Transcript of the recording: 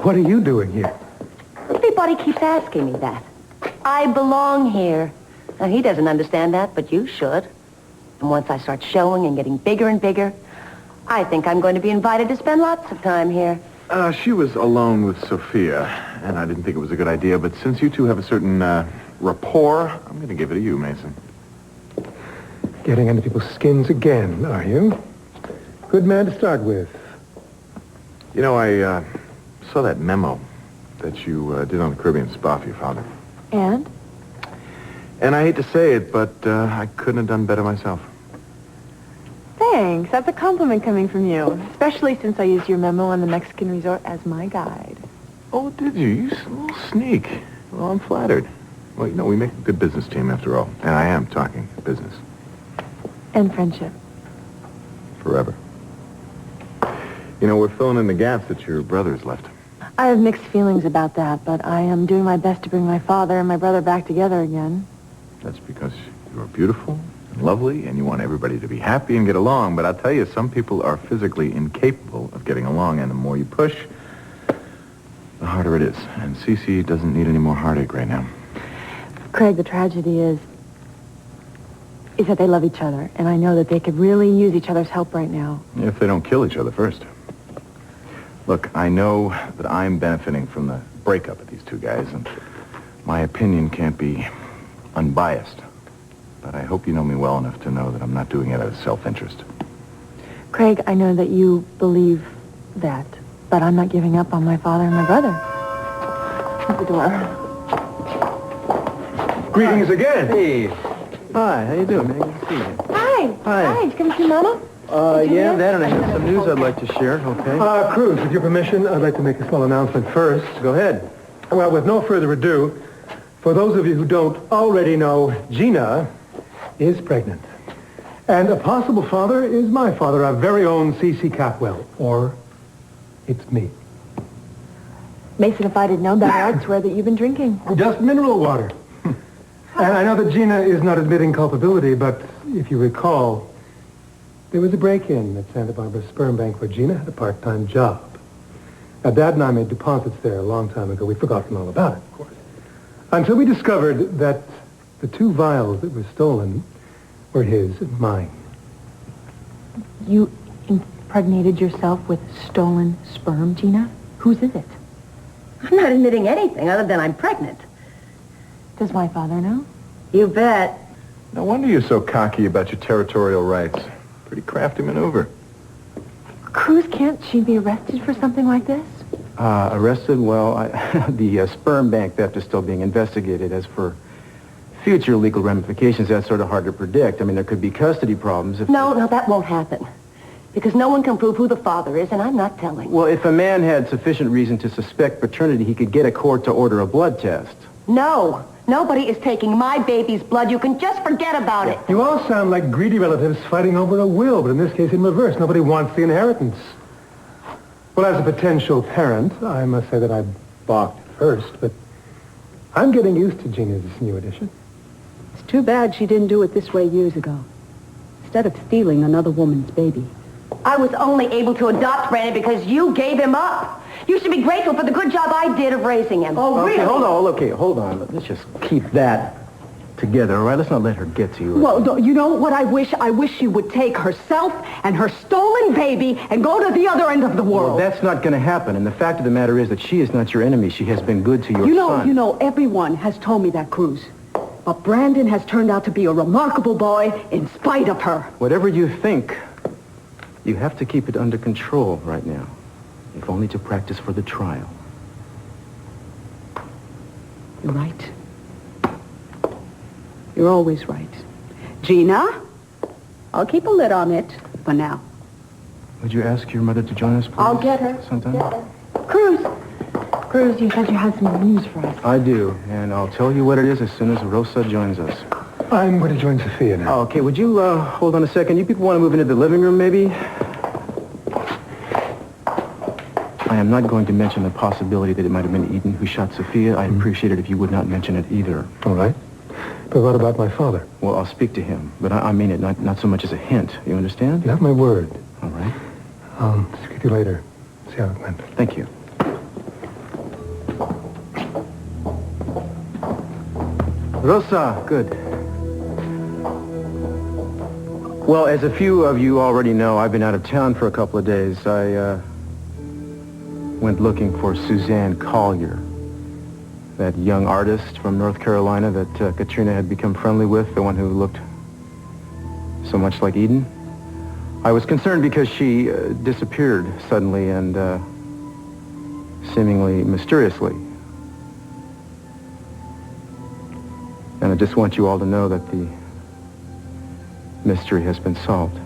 what are you doing here? Everybody keeps asking me that. I belong here. Now, he doesn't understand that, but you should. And once I start showing and getting bigger and bigger, I think I'm going to be invited to spend lots of time here. She was alone with Sophia, and I didn't think it was a good idea, but since you two have a certain rapport, I'm going to give it to you, Mason. Getting under people's skins again, are you? Good man to start with. You know, I saw that memo that you did on the Caribbean spa for your father. And? And I hate to say it, but I couldn't have done better myself. Thanks. That's a compliment coming from you, especially since I used your memo on the Mexican resort as my guide. Oh, did you? You little sneak. Well, I'm flattered. Well, you know, we make a good business team after all. And I am talking business. And friendship. Forever. You know, we're filling in the gaps that your brother's left. I have mixed feelings about that, but I am doing my best to bring my father and my brother back together again. That's because you're beautiful and lovely, and you want everybody to be happy and get along. But I'll tell you, some people are physically incapable of getting along, and the more you push, the harder it is. And Cece doesn't need any more heartache right now. Craig, the tragedy is that they love each other, and I know that they could really use each other's help right now. If they don't kill each other first. Look, I know that I'm benefiting from the breakup of these two guys, and my opinion can't be unbiased. But I hope you know me well enough to know that I'm not doing it out of self-interest. Craig, I know that you believe that, but I'm not giving up on my father and my brother. At the door. Greetings again. Hey. Hi, how you doing, man? Good to see you. Hi. Hi. Hi, did you come to see Mama? Yeah, that, and I have some news I'd like to share, okay? Cruz, with your permission, I'd like to make a small announcement first. Go ahead. Well, with no further ado, for those of you who don't already know, Gina is pregnant. And a possible father is my father, our very own C.C. Capwell. Or it's me. Mason, if I didn't know better, I'd swear that you've been drinking. Just mineral water. And I know that Gina is not admitting culpability, but if you recall, there was a break-in at Santa Barbara Sperm Bank where Gina had a part-time job. Now, Dad and I made deposits there a long time ago. We'd forgotten all about it, of course. Until we discovered that the 2 vials that were stolen were his and mine. You impregnated yourself with stolen sperm, Gina? Whose is it? I'm not admitting anything other than I'm pregnant. Does my father know? You bet. No wonder you're so cocky about your territorial rights. Pretty crafty maneuver. Cruz, can't she be arrested for something like this? Arrested? Well, the sperm bank theft is still being investigated. As for future legal ramifications, that's sort of hard to predict. I mean, there could be custody problems if... No, that won't happen. Because no one can prove who the father is, and I'm not telling. Well, if a man had sufficient reason to suspect paternity, he could get a court to order a blood test. No. Nobody is taking my baby's blood. You can just forget about it. You all sound like greedy relatives fighting over a will, but in this case in reverse. Nobody wants the inheritance. Well, as a potential parent, I must say that I balked at first, but I'm getting used to Gina's new addition. It's too bad she didn't do it this way years ago. Instead of stealing another woman's baby. I was only able to adopt Brandon because you gave him up. You should be grateful for the good job I did of raising him. Oh, really? Hold on. Let's just keep that together, all right? Let's not let her get to you. Well, you know what I wish? I wish she would take herself and her stolen baby and go to the other end of the world. Well, that's not going to happen. And the fact of the matter is that she is not your enemy. She has been good to your son. You know, everyone has told me that, Cruz. But Brandon has turned out to be a remarkable boy in spite of her. Whatever you think, you have to keep it under control right now. If only to practice for the trial. You're right. You're always right. Gina, I'll keep a lid on it for now. Would you ask your mother to join us, please? I'll get her. Sometime? Cruz, you said you had some news for us. I do, and I'll tell you what it is as soon as Rosa joins us. I'm going to join Sophia now. Oh, okay, would you hold on a second? You people want to move into the living room, maybe? I am not going to mention the possibility that it might have been Eden who shot Sophia. I'd appreciate it if you would not mention it either. All right. But what about my father? Well, I'll speak to him, but I mean it not so much as a hint. You understand? You have my word. All right. I'll speak to you later. See how it went. Thank you. Rosa, good. Well, as a few of you already know, I've been out of town for a couple of days. I went looking for Suzanne Collier, that young artist from North Carolina that Katrina had become friendly with, the one who looked so much like Eden. I was concerned because she disappeared suddenly and seemingly mysteriously. And I just want you all to know that the mystery has been solved.